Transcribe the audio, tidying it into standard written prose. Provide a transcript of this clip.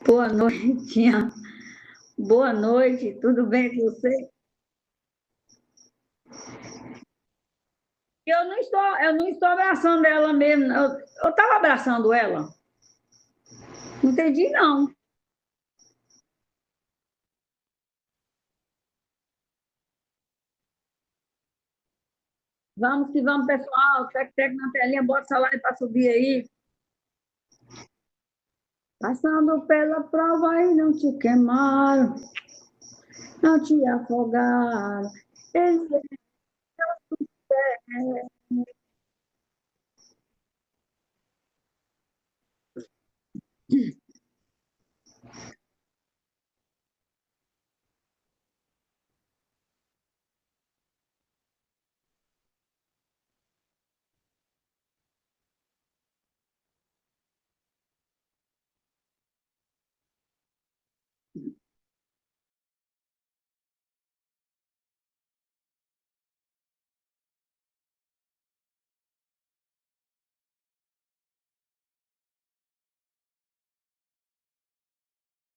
Boa noite, Tia. Boa noite, tudo bem com você? Eu não estou abraçando ela mesmo. Eu estava abraçando ela. Não entendi, não. Vamos que vamos, pessoal. Tec na telinha, bota o salário para subir aí. Passando pela prova e não te queimaram, não te afogaram. Eles